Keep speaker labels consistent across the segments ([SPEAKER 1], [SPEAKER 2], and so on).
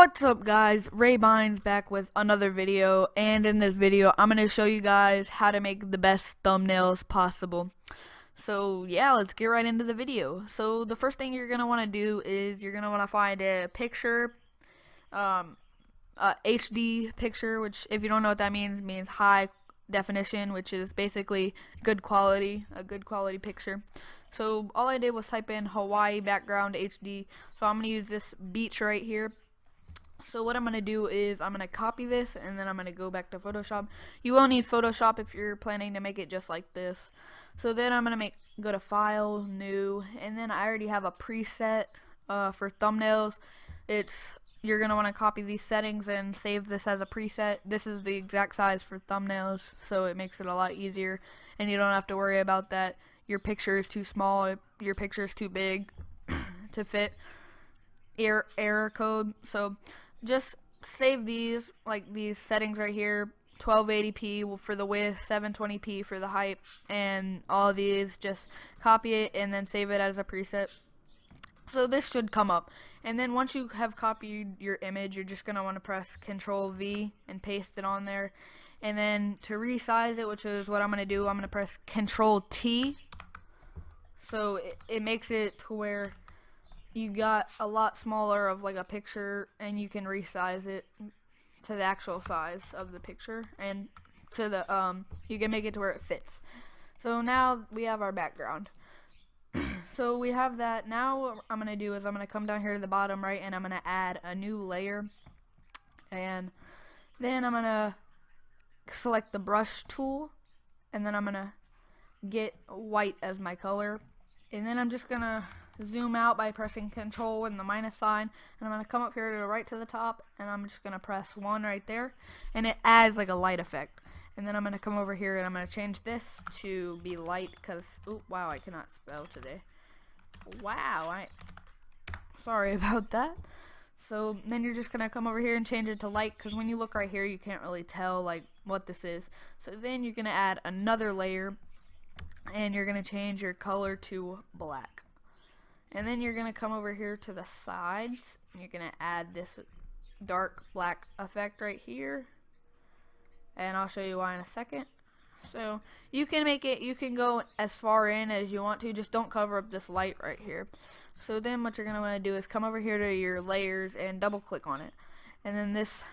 [SPEAKER 1] What's up guys, Binze back with another video, and in this video I'm going to show you guys how to make the best thumbnails possible. So yeah, let's get right into the video. So the first thing you're going to want to do is you're going to want to find a picture, HD picture, which if you don't know what that means high definition, which is basically a good quality picture. So all I did was type in Hawaii background HD, so I'm going to use this beach right here. So what I'm going to do is I'm going to copy this and then I'm going to go back to Photoshop. You will need Photoshop if you're planning to make it just like this. So then I'm going to go to File, New, and then I already have a preset for thumbnails. You're going to want to copy these settings and save this as a preset. This is the exact size for thumbnails, so it makes it a lot easier and you don't have to worry about that your picture is too small, your picture is too big to fit error code. So just save these settings right here, 1280p for the width, 720p for the height, and all of these, just copy it and then save it as a preset. So this should come up, and then once you have copied your image, you're just going to want to press Control V and paste it on there. And then to resize it, which is what I'm going to do, I'm going to press Control T. So it makes it to where you got a lot smaller of like a picture, and you can resize it to the actual size of the picture, and to the you can make it to where it fits. So now we have our background. So we have that. Now what I'm gonna do is I'm gonna come down here to the bottom right and I'm gonna add a new layer, and then I'm gonna select the brush tool, and then I'm gonna get white as my color, and then I'm just gonna zoom out by pressing Control and the minus sign, and I'm going to come up here to the right to the top, and I'm just going to press 1 right there, and it adds like a light effect. And then I'm going to come over here and I'm going to change this to be light, because wow, I cannot spell today. Wow, sorry about that. So then you're just going to come over here and change it to light, because when you look right here you can't really tell like what this is. So then you're going to add another layer, and you're going to change your color to black. And then you're going to come over here to the sides, and you're going to add this dark black effect right here, and I'll show you why in a second. So you can go as far in as you want to, just don't cover up this light right here. So then what you're going to want to do is come over here to your layers and double click on it, and then this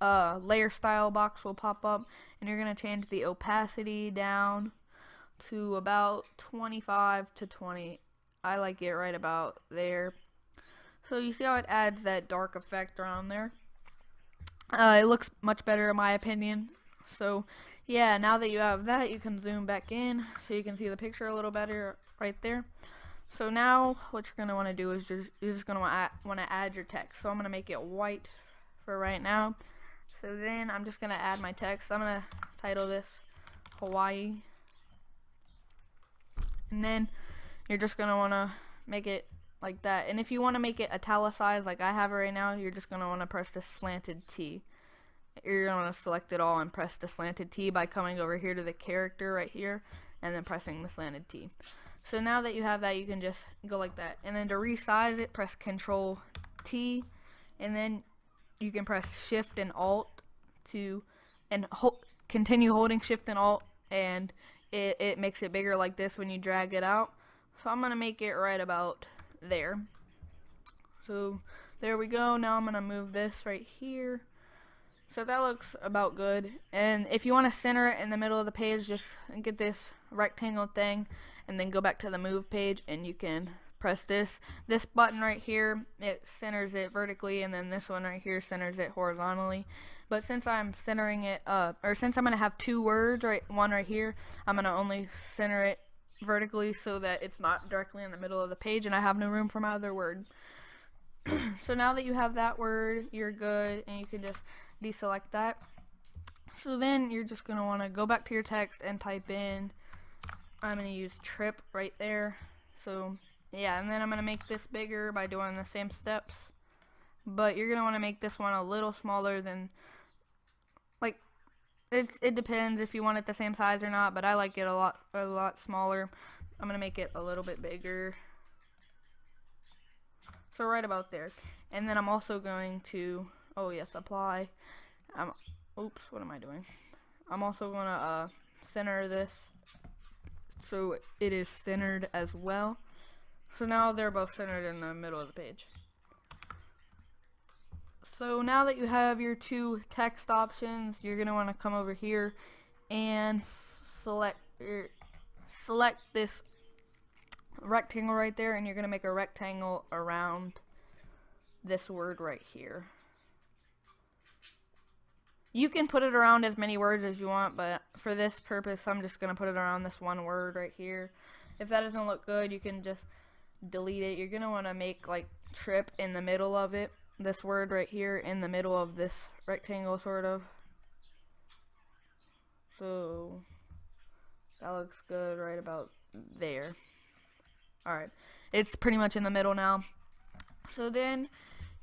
[SPEAKER 1] layer style box will pop up, and you're going to change the opacity down to about 25 to 20. I like it right about there. So you see how it adds that dark effect around there? It looks much better in my opinion. So yeah, now that you have that, you can zoom back in so you can see the picture a little better right there. So now what you're going to want to do is you're just going to want to add your text. So I'm going to make it white for right now. So then I'm just going to add my text. I'm going to title this Hawaii. And then you're just going to want to make it like that. And if you want to make it italicized like I have it right now, you're just going to want to press the slanted T. You're going to want to select it all and press the slanted T by coming over here to the character right here and then pressing the slanted T. So now that you have that, you can just go like that. And then to resize it, press Control T, and then you can press Shift and Alt continue holding Shift and Alt, and it makes it bigger like this when you drag it out. So I'm going to make it right about there. So there we go. Now I'm going to move this right here. So that looks about good. And if you want to center it in the middle of the page, just get this rectangle thing and then go back to the move page, and you can press this button right here. It centers it vertically, and then this one right here centers it horizontally. But since I'm centering it since I'm going to have two words, one right here, I'm going to only center it vertically so that it's not directly in the middle of the page and I have no room for my other word. So now that you have that word, you're good, and you can just deselect that. So then you're just going to want to go back to your text and type in, I'm going to use trip right there. So yeah, and then I'm going to make this bigger by doing the same steps, but you're going to want to make this one a little smaller than, like, it depends if you want it the same size or not, but I like it a lot smaller. I'm going to make it a little bit bigger. So right about there. And then I'm also going to, oh yes, apply. Oops, what am I doing? I'm also going to center this so it is centered as well. So now they're both centered in the middle of the page. So now that you have your two text options, you're going to want to come over here and select this rectangle right there, and you're going to make a rectangle around this word right here. You can put it around as many words as you want, but for this purpose, I'm just going to put it around this one word right here. If that doesn't look good, you can just delete it. You're going to want to make like trip in the middle of it. This word right here in the middle of this rectangle, sort of. So that looks good right about there. Alright, it's pretty much in the middle now. So then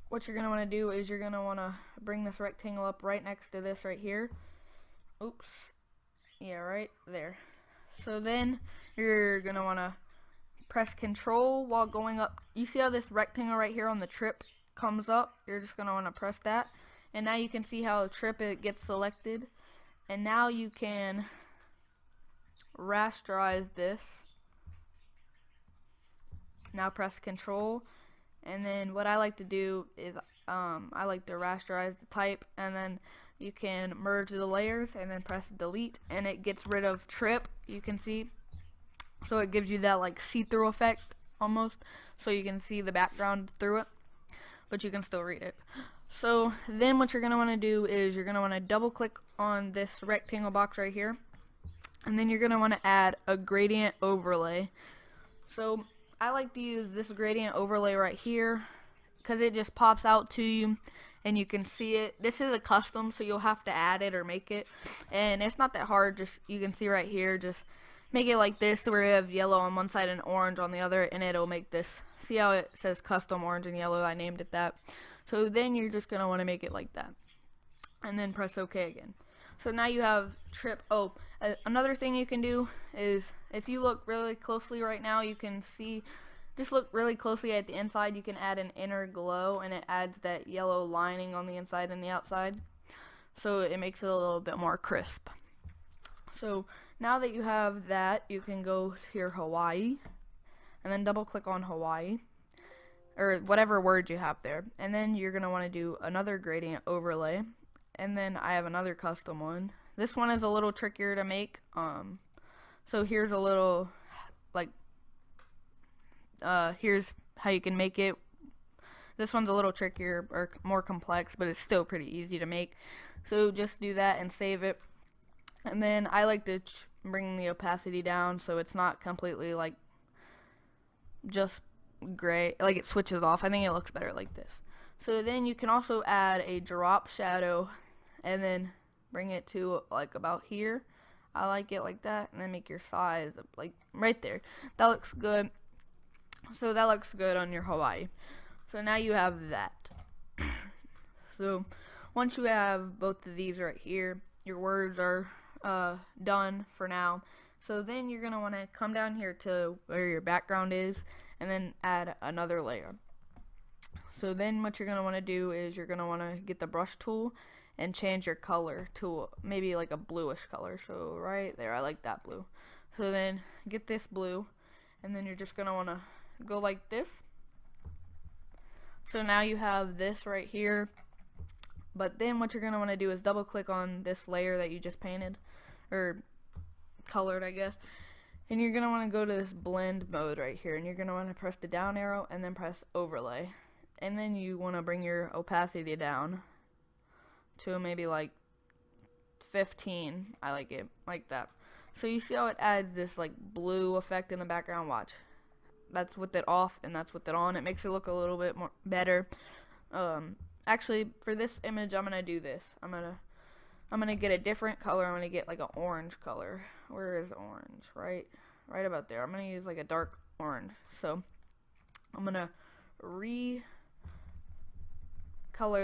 [SPEAKER 1] what you're going to want to do is you're going to want to bring this rectangle up right next to this right here. Oops. Yeah, right there. So then you're going to want to press Control while going up. You see how this rectangle right here on the trip comes up? You're just going to want to press that. And now you can see how trip it gets selected. And now you can rasterize this. Now press Control. And then what I like to do is I like to rasterize the type, and then you can merge the layers and then press delete, and it gets rid of trip, you can see. So it gives you that like see-through effect almost, so you can see the background through it, but you can still read it. So then what you're going to want to do is you're going to want to double click on this rectangle box right here, and then you're going to want to add a gradient overlay. So I like to use this gradient overlay right here because it just pops out to you and you can see it. This is a custom, so you'll have to add it or make it, and it's not that hard. Just you can see right here, just make it like this where you have yellow on one side and orange on the other, and it'll make this. See how it says custom orange and yellow? I named it that. So then you're just going to want to make it like that, and then press OK again. So now you have trip. Oh, another thing you can do is if you look really closely right now, you can see, just look really closely at the inside, you can add an inner glow, and it adds that yellow lining on the inside and the outside. So it makes it a little bit more crisp. So now that you have that, you can go to your Hawaii and then double click on Hawaii or whatever word you have there. And then you're going to want to do another gradient overlay. And then I have another custom one. This one is a little trickier to make. So here's a little, like, here's how you can make it. This one's a little trickier or more complex, but it's still pretty easy to make. So just do that and save it. And then I like to bring the opacity down so it's not completely like just gray, like it switches off. I think it looks better like this. So then you can also add a drop shadow and then bring it to like about here. I like it like that, and then make your size like right there. That looks good. So that looks good on your Hawaii. So now you have that. So once you have both of these right here, your words are done for now. So then you're going to want to come down here to where your background is and then add another layer. So then what you're going to want to do is you're going to want to get the brush tool and change your color to maybe like a bluish color. So right there, I like that blue. So then get this blue, and then you're just going to want to go like this. So now you have this right here. But then what you're going to want to do is double click on this layer that you just painted, or colored, I guess. And you're going to want to go to this blend mode right here, and you're going to want to press the down arrow and then press overlay. And then you want to bring your opacity down to maybe like 15. I like it like that. So you see how it adds this like blue effect in the background? Watch. That's with it off and that's with it on. It makes it look a little bit more better. Actually, for this image, I'm gonna do this. I'm gonna get a different color. I'm gonna get like an orange color. Where is orange? Right about there. I'm gonna use like a dark orange. So I'm gonna recolor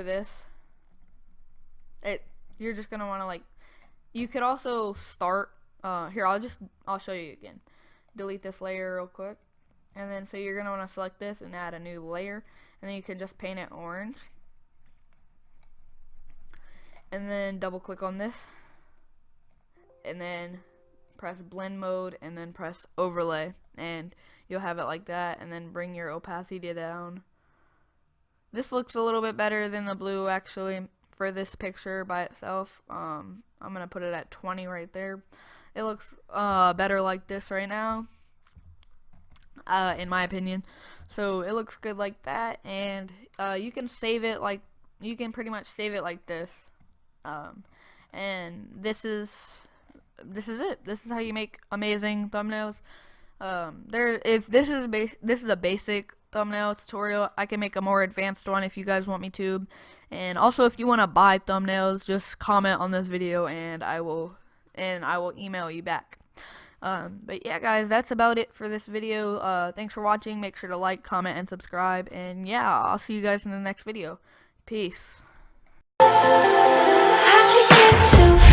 [SPEAKER 1] this. You're just gonna want to like. You could also start. Here, I'll show you again. Delete this layer real quick. And then so you're going to want to select this and add a new layer. and then you can just paint it orange, and then double click on this, and then press blend mode, and then press overlay, and you'll have it like that. And then bring your opacity down. This looks a little bit better than the blue actually for this picture by itself. I'm gonna put it at 20 right there. It looks better like this right now, in my opinion. So it looks good like that, and you can save it like, you can pretty much save it like this. And this is it. This is how you make amazing thumbnails. If this is a basic thumbnail tutorial, I can make a more advanced one if you guys want me to. And also, if you want to buy thumbnails, just comment on this video and I will email you back. But yeah, guys, that's about it for this video. Thanks for watching. Make sure to like, comment, and subscribe. And yeah, I'll see you guys in the next video. Peace.
[SPEAKER 2] How'd you get so